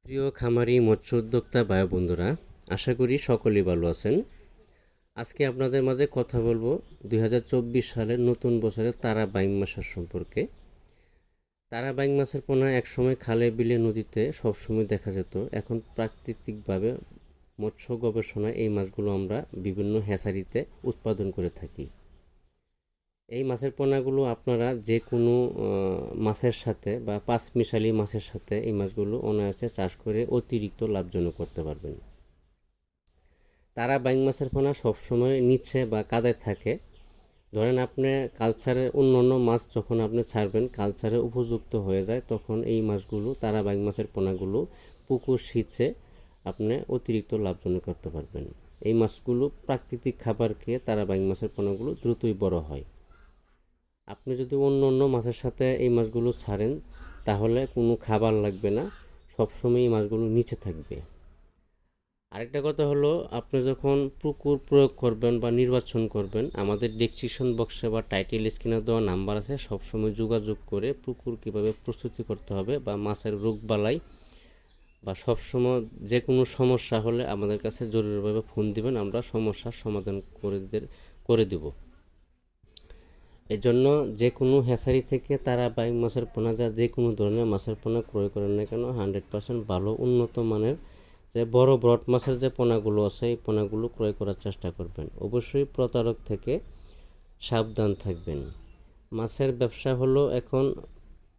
প্রিয় খামারি মৎস্য উদ্যোক্তা ভাই বন্ধুরা, আশা করি সকলেই ভালো আছেন। আজকে আপনাদের মাঝে কথা বলবো 2024 সালের নতুন বছরের তারা বাইং মাছের সম্পর্কে। তারা বাইং মাছের পোনা একসময় খালে বিলে নদীতে সবসময় দেখা যেত। এখন প্রাকৃতিকভাবে মৎস্য গবেষণায় এই মাছগুলো আমরা বিভিন্ন হ্যাচারিতে উৎপাদন করে থাকি। এই মাছের পোনাগুলো আপনারা যে কোনো মাছের সাথে বা পাঁচমিশালি মাছের সাথে এই মাছগুলো অনায়াসে চাষ করে অতিরিক্ত লাভজনক করতে পারবেন। তারা বাইং মাছের পোনা সবসময় নিচে বা কাদায় থাকে। ধরেন আপনি কালচারে অন্য মাছ যখন আপনি ছাড়বেন, কালচারে উপযুক্ত হয়ে যায়, তখন এই মাছগুলো তারা বাইং মাছের পোনাগুলো পুকুর সেচে আপনি অতিরিক্ত লাভজনক করতে পারবেন। এই মাছগুলো প্রাকৃতিক খাবার খেয়ে তারা বাইং মাছের পোনাগুলো দ্রুতই বড় হয়। আপনি যদি অন্য মাছের সাথে এই মাছগুলো ছাড়েন, তাহলে কোনো খাবার লাগবে না, সবসময় এই মাছগুলো নিচে থাকবে। আরেকটা কথা হলো, আপনি যখন পুকুর প্রয়োগ করবেন বা নির্বাচন করবেন, আমাদের ডেসক্রিপশন বক্সে বা টাইটেল স্ক্রিনে দেওয়া নাম্বার আছে, সবসময় যোগাযোগ করে পুকুর কীভাবে প্রস্তুতি করতে হবে বা মাছের রোগবালাই বা সবসময় যে কোনো সমস্যা হলে আমাদের কাছে জরুরিভাবে ফোন দিবেন, আমরা সমস্যার সমাধান করে দেব। এজন্য যে কোনো হ্যাচারি থেকে তারা বাইং মাছের পোনা যে কোনো ধরনের মাছের পোনা ক্রয় করেন না কেন, 100% ভালো উন্নত মানের যে বড় ব্রড মাছের যে পোনাগুলো আছে এই পোনাগুলো ক্রয় করার চেষ্টা করবেন। অবশ্যই প্রতারক থেকে সাবধান থাকবেন। মাছের ব্যবসা হলো এখন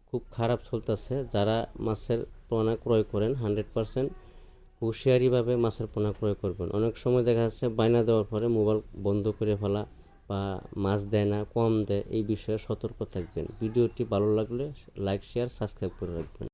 খুব খারাপ চলতেছে। যারা মাছের পোনা ক্রয় করেন 100% হুঁশিয়ারিভাবে মাছের পোনা ক্রয় করবেন। অনেক সময় দেখা যাচ্ছে বায়না দেওয়ার পরে মোবাইল বন্ধ করে ফেলা বা মাছ দেয় না, কম দেয়, এই বিষয়ে সতর্ক থাকবেন। ভিডিওটি ভালো লাগলে লাইক, শেয়ার, সাবস্ক্রাইব করে রাখবেন।